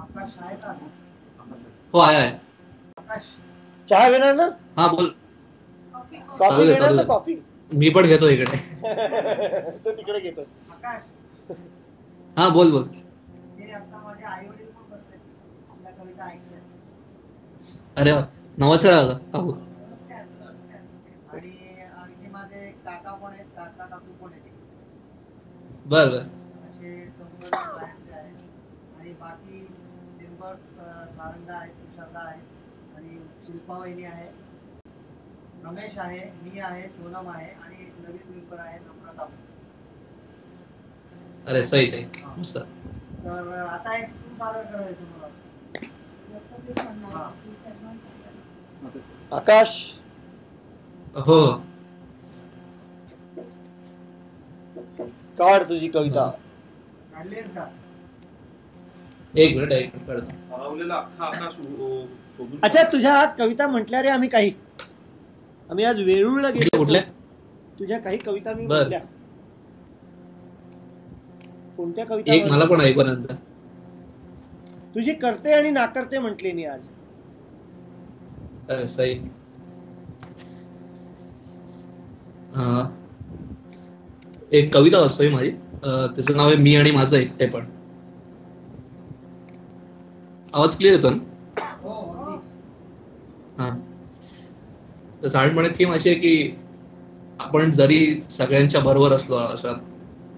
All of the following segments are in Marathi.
आकाश आहे का? हो आहे आहे. आकाश चहा घेणार ना? हा बोल. कॉफी चालू आहे, घेणार चालू ना? आहे. कॉफी मी पण घेतो इकडे. तो तिकडे घेतो. आकाश हा बोल बोल. हे आता माझे आई वडील पण बसले, आपल्या कविता ऐकल्या. अरे वा, नमस्कार काकू. नमस्कार नमस्कार. आणि आणखी माझे काका पण आहेत, काका काकू पण आहेत. बर बर. असे 14 बाहेरचे आहेत. आणि बाकी मेंबर्स सारंगा आहे, सुशांता आहे, आणि शिल्पा वहिनी आहे, रमेश आहे, मी आहे, सोनम आहे, आणि एक नवीन मेंबर आहे नम्रता. अरे सही सही मस्त. तर आता एक तू सादर करायचं मला. आकाश हो काढ तुझी कविता. काढलीस का? एक मिनिट काढतो. अच्छा, तुझ्या आज कविता म्हटल्या रे आम्ही काही. आम्ही आज वेरूळला गेलो. कुठल्या? तुझ्या काही कविता मी बर. म्हटल्या. कोणत्या कविता? एक मला पण ऐकू नंतर. तुझी करते आणि नाकरते म्हटली मी आज. अरे सही. एक कविता वाचतोय माझी. त्याचं नाव आहे मी आणि माझं एकटेपण. आवाज क्लिअर येतो ना? हो हो. हा. तर साधारणपणे थीम अशी आहे की आपण जरी सगळ्यांच्या बरोबर असलो अशा,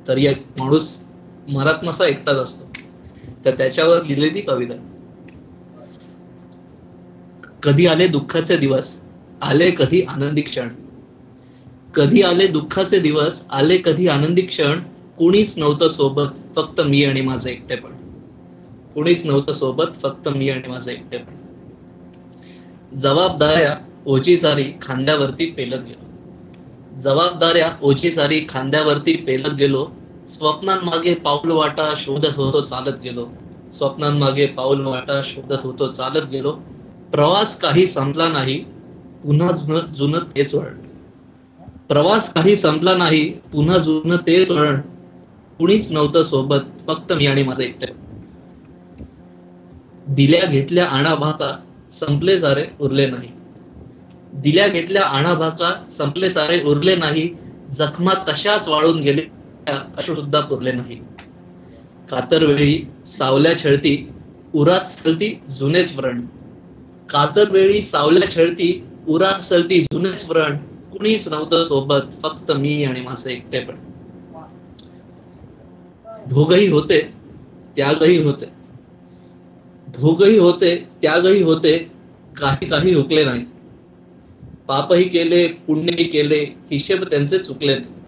तरी एक माणूस मरात नसा एकटाच असतो. तर त्याच्यावर लिहिलेली कविता. कधी आले दुःखाचे दिवस, आले कधी आनंदी क्षण. कधी आले दुःखाचे दिवस, आले कधी आनंदी क्षण. कुणीच नव्हतं सोबत, फक्त मी आणि माझं एकटेपण. कुणीच नव्हतं सोबत, फक्त मी आणि माझं एकटेपण. जबाबदाऱ्या ओझी सारी खांद्यावरती पेलत गेलो. जबाबदाऱ्या ओझी सारी खांद्यावरती पेलत गेलो. स्वप्नांमागे पाऊल वाटा शोधत होतो चालत गेलो. स्वप्नांमागे पाऊल वाटा शोधत होतो चालत गेलो. प्रवास काही संपला नाही, पुन्हा जुनं तेच वळण. प्रवास काही संपला नाही, पुन्हा जुनं तेच वळण. कुणीच नव्हतं सोबत, फक्त मी आणि माझं एकटे. दिल्या घेतल्या आणाभाका संपले सारे उरले नाही. दिल्या घेतल्या आणाभाका संपले सारे उरले नाही. जखमा तशाच वाळून गेले, अशो सुद्धा पुरले नाही. कातरवेळी सावल्या छळती, उरात सलती जुनेच व्रण. कातरवेळी सावल्या छळती, उरात सलती जुनेच व्रण. कुणीच नव्हतं सोबत, फक्त मी आणि माझं एकटेपण. भोगही होते, त्यागही होते. भोगही होते, त्यागही होते. काही काही हुकले नाही. पापही केले, पुण्यही केले, हिशेब त्यांचे चुकले नाही.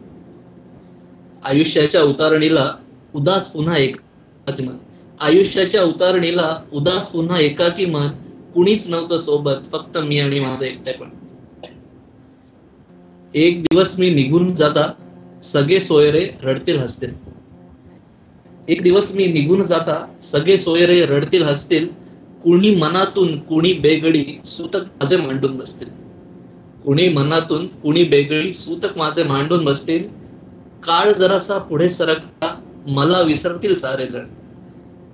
आयुष्याच्या उतारणीला उदास पुन्हा एकाकी मन. आयुष्याच्या उतारणीला उदास पुन्हा एकाकी मन. कुणीच नव्हतं सोबत, फक्त मी आणि माझं एकटेपण. एक दिवस मी निघून जाता सगळे सोयरे रडतील हसतील. एक दिवस मी निघून जाता सगळे सोयरे रडतील हसतील. कुणी मनातून कुणी बेगडी सूतक माझे मांडून बसतील. कुणी मनातून कुणी बेगडी सूतक माझे मांडून बसतील. काळ जरासा पुढे सरकता मला विसरतील सारे जण.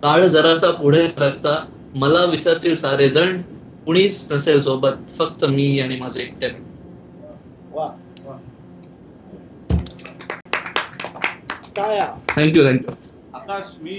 काळ जरासा पुढे सरकता मला विसरतील सारे जण. कुणीच नसेल सोबत, फक्त मी आणि माझे एकटे. वा टाळ्या. Thank you thank you. आकाश, मी